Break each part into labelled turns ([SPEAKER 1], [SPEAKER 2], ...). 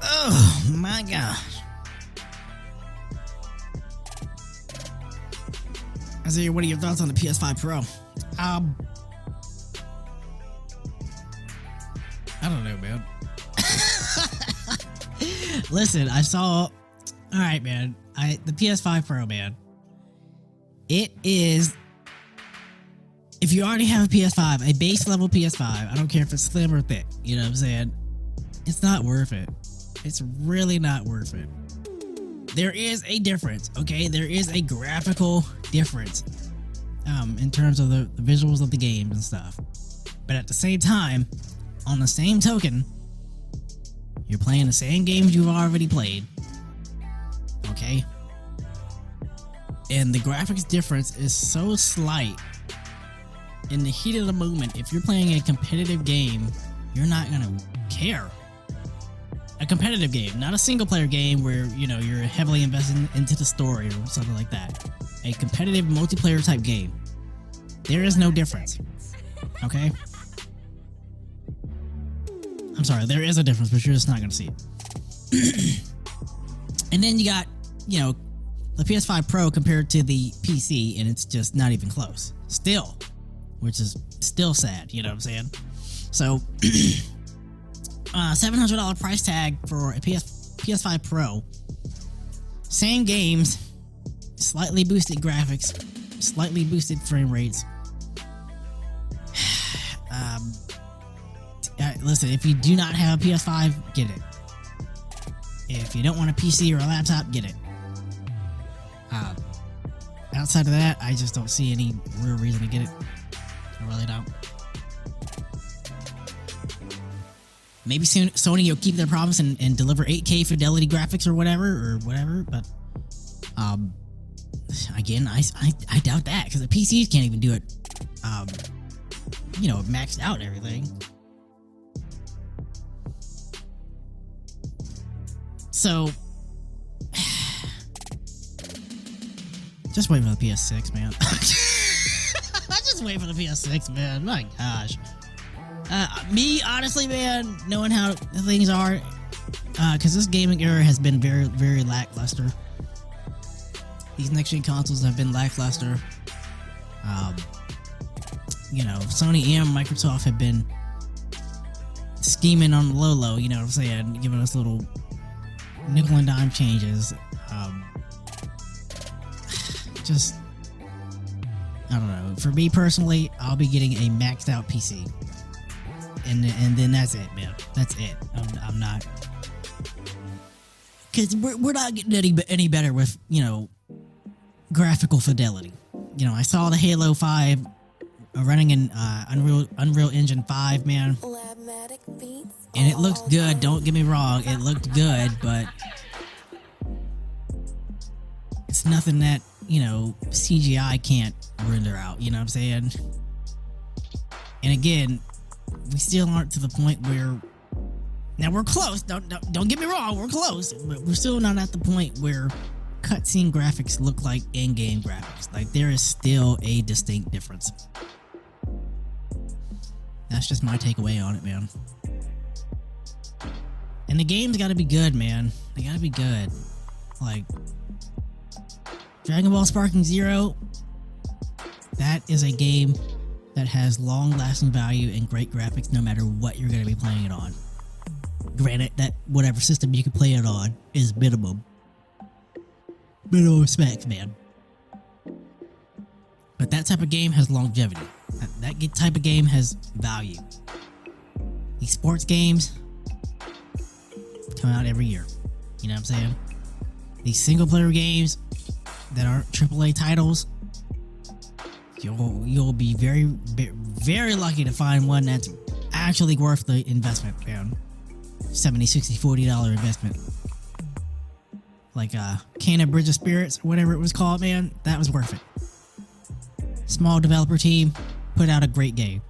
[SPEAKER 1] Oh my gosh. Isiah, what are your thoughts on the PS5 Pro? I don't know, man. Listen, I saw. All right, man. The PS5 Pro, man. It is. If you already have a PS5, a base level PS5, I don't care if it's slim or thick. You know what I'm saying? It's not worth it. It's really not worth it. There is a difference, okay? There is a graphical difference in terms of the visuals of the games and stuff. But at the same time, on the same token, you're playing the same games you've already played, okay? And the graphics difference is so slight. In the heat of the moment, if you're playing a competitive game, you're not gonna care. A competitive game, not a single player game where, you know, you're heavily invested into the story or something like that. A competitive multiplayer type game. There is no difference. Okay? I'm sorry, there is a difference, but you're just not gonna see it. And then you got, you know, the PS5 Pro compared to the PC, and it's just not even close. Still. Which is still sad, you know what I'm saying? So, $700 price tag for a PS5 Pro. Same games, slightly boosted graphics, slightly boosted frame rates. Listen, if you do not have a PS5, get it. If you don't want a PC or a laptop, get it. Outside of that, I just don't see any real reason to get it. I really don't. Maybe soon Sony will keep their promise and deliver 8K fidelity graphics or whatever, but again, I doubt that, because the PCs can't even do it, you know, maxed out and everything. So, just wait for the PS6, man. Just wait for the PS6, man. My gosh. Me, honestly, man, knowing how things are, because this gaming era has been very, very lackluster. These next-gen consoles have been lackluster. You know, Sony and Microsoft have been scheming on the low, you know what I'm saying? Giving us little nickel and dime changes. Just, I don't know. For me personally, I'll be getting a maxed out PC. And then that's it, man. That's it. I'm not, because we're not getting any better with, you know, graphical fidelity. You know, I saw the Halo 5 running in Unreal Engine 5, man, and it looked good. Don't get me wrong, it looked good, but it's nothing that, you know, CGI can't render out. You know what I'm saying? And again, we still aren't to the point where, now we're close. Don't get me wrong, we're close, but we're still not at the point where cutscene graphics look like in-game graphics. Like, there is still a distinct difference. That's just my takeaway on it, man. And the game's got to be good, man. They got to be good. Like, Dragon Ball Sparking Zero, that is a game that has long-lasting value and great graphics no matter what you're going to be playing it on. Granted, that whatever system you can play it on is minimum specs, man. But that type of game has longevity. That type of game has value. These sports games come out every year. You know what I'm saying? These single-player games that aren't AAA titles, you'll be very, very lucky to find one that's actually worth the investment, man. $70, $60, $40 investment. Like Canna Bridge of Spirits, or whatever it was called, man, that was worth it. Small developer team put out a great game.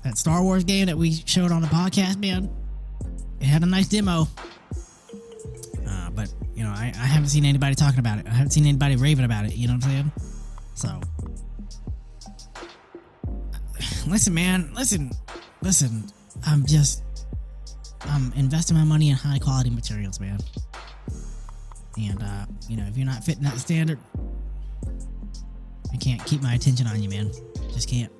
[SPEAKER 1] That Star Wars game that we showed on the podcast, man, it had a nice demo. But, you know, I haven't seen anybody talking about it. I haven't seen anybody raving about it, you know what I'm saying? So, listen, man, listen. I'm investing my money in high quality materials, man. And you know, if you're not fitting that standard, I can't keep my attention on you, man. Just can't.